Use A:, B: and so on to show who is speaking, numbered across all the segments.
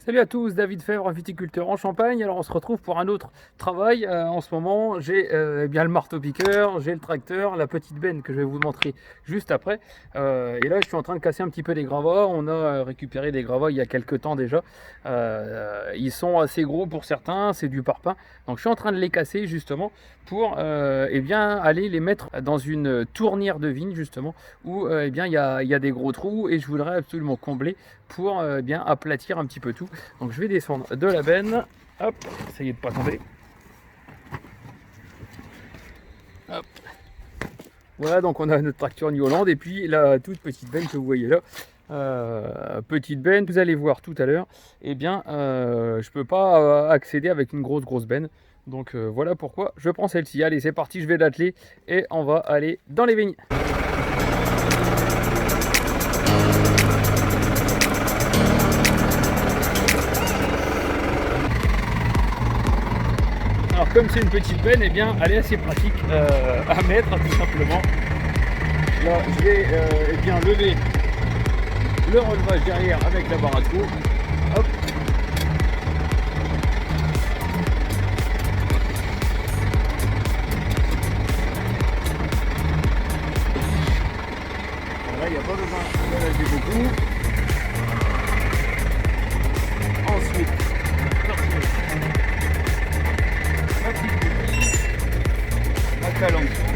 A: Salut à tous, David Fèvre, viticulteur en Champagne. Alors on se retrouve pour un autre travail. En ce moment, j'ai bien le marteau-piqueur, j'ai le tracteur, la petite benne que je vais vous montrer juste après. Et là, je suis en train de casser un petit peu des gravats. On a récupéré des gravats il y a quelques temps déjà. Ils sont assez gros pour certains, c'est du parpaing. Donc je suis en train de les casser justement pour aller les mettre dans une tournière de vigne justement où il y a des gros trous et je voudrais absolument combler pour aplatir un petit peu tout. Donc je vais descendre de la benne, hop, essayez de pas tomber. Hop. Voilà, donc on a notre tracteur New Holland et puis la toute petite benne que vous voyez là. Petite benne, vous allez voir tout à l'heure, je peux pas accéder avec une grosse benne. Donc voilà pourquoi je prends celle-ci. Allez, c'est parti, je vais l'atteler et on va aller dans les vignes. Alors comme c'est une petite benne, elle est assez pratique à mettre tout simplement. Là je vais lever le relevage derrière avec la barre à trous. Hop. Voilà, il n'y a pas besoin de lâcher beaucoup. Ensuite, la petite coquille, la cale en dessous.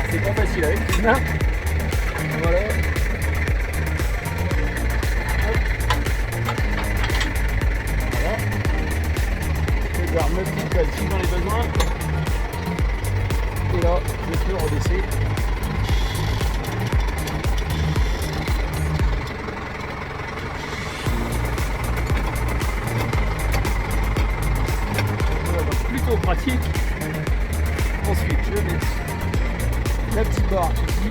A: C'est pas facile avec une main. Voilà. Hop. Voilà. Je garde ma petite cale si j'en ai besoin. Et là, je peux rebaisser. Plutôt pratique. Ensuite, je mets la petite barre ici.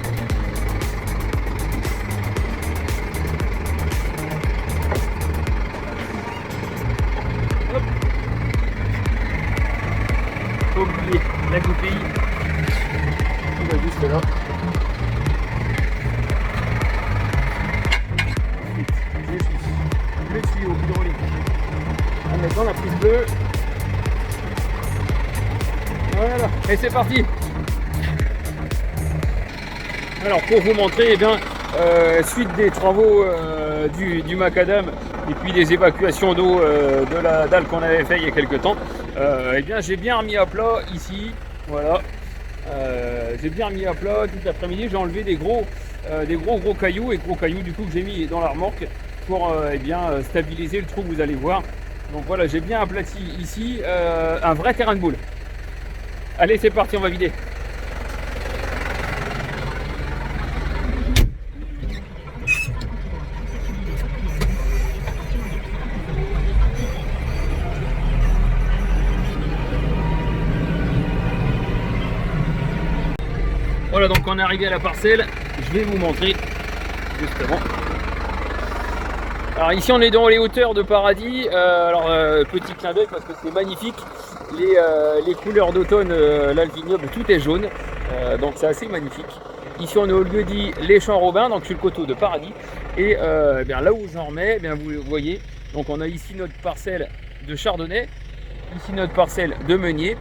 A: Hop. Pas oublier la goupille. On va juste là. Ensuite, je suis le tuyau hydraulique à mettre dans la prise bleue. Voilà, et c'est parti. Alors pour vous montrer, suite des travaux du macadam et puis des évacuations d'eau de la dalle qu'on avait fait il y a quelques temps, j'ai bien remis à plat ici, voilà. J'ai bien remis à plat toute l'après-midi, j'ai enlevé des gros cailloux du coup que j'ai mis dans la remorque pour stabiliser le trou que vous allez voir. Donc voilà, j'ai bien aplati ici un vrai terrain de boule. Allez, c'est parti, on va vider. Voilà, donc on est arrivé à la parcelle. Je vais vous montrer justement. Alors ici on est dans les hauteurs de Paradis. Petit clin d'œil parce que c'est magnifique. Les couleurs d'automne, là le vignoble tout est jaune, donc c'est assez magnifique. Ici on est au lieu dit les Champs Robins, donc sur le coteau de Paradis. Et là où j'en remets, vous voyez, donc on a ici notre parcelle de Chardonnay, ici notre parcelle de Meunier.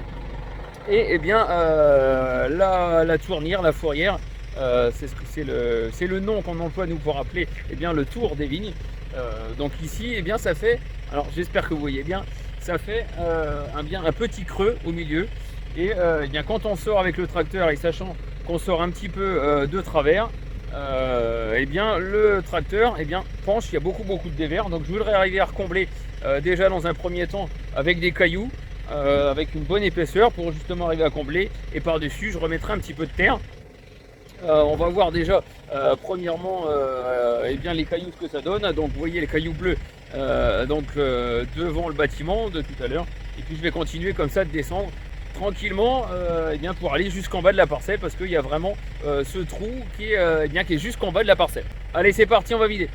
A: Et la tournière, la fourrière, c'est le nom qu'on emploie nous pour appeler le tour des vignes. Donc ici, ça fait, alors j'espère que vous voyez bien, ça fait un petit creux au milieu. Et quand on sort avec le tracteur et sachant qu'on sort un petit peu de travers, le tracteur penche, il y a beaucoup de dévers. Donc je voudrais arriver à recombler déjà dans un premier temps avec des cailloux, avec une bonne épaisseur pour justement arriver à combler. Et par dessus je remettrai un petit peu de terre. On va voir déjà premièrement les cailloux ce que ça donne. Donc vous voyez les cailloux bleus devant le bâtiment de tout à l'heure. Et puis je vais continuer comme ça de descendre tranquillement pour aller jusqu'en bas de la parcelle parce qu'il y a vraiment ce trou qui est jusqu'en bas de la parcelle. Allez, c'est parti, on va vider.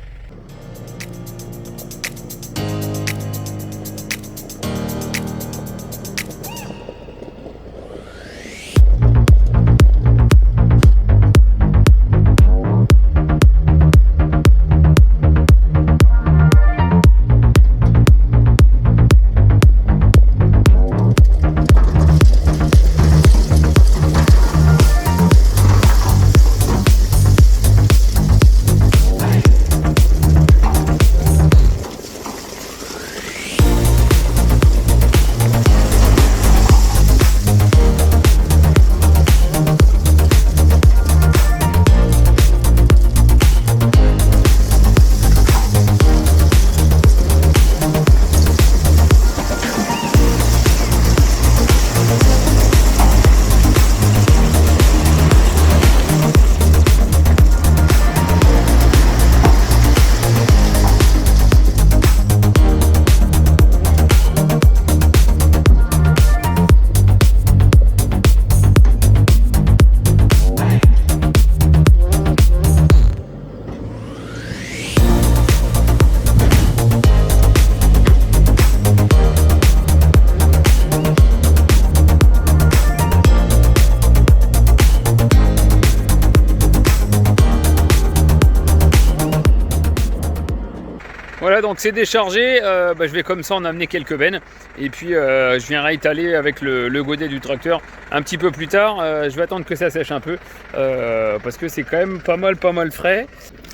A: voilà, donc c'est déchargé. Je vais comme ça en amener quelques bennes. Et puis je viendrai étaler avec le godet du tracteur un petit peu plus tard. Je vais attendre que ça sèche un peu parce que c'est quand même pas mal frais.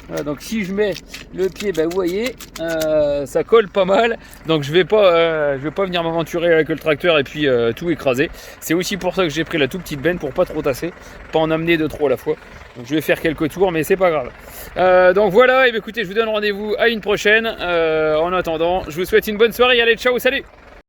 A: Voilà, donc si je mets le pied, vous voyez, ça colle pas mal. Donc je vais pas venir m'aventurer avec le tracteur et puis tout écraser. C'est aussi pour ça que j'ai pris la toute petite benne pour pas trop tasser, pas en amener de trop à la fois. Donc je vais faire quelques tours, mais c'est pas grave. Donc voilà, et écoutez, je vous donne rendez-vous à une prochaine. En attendant, je vous souhaite une bonne soirée. Allez, ciao, salut!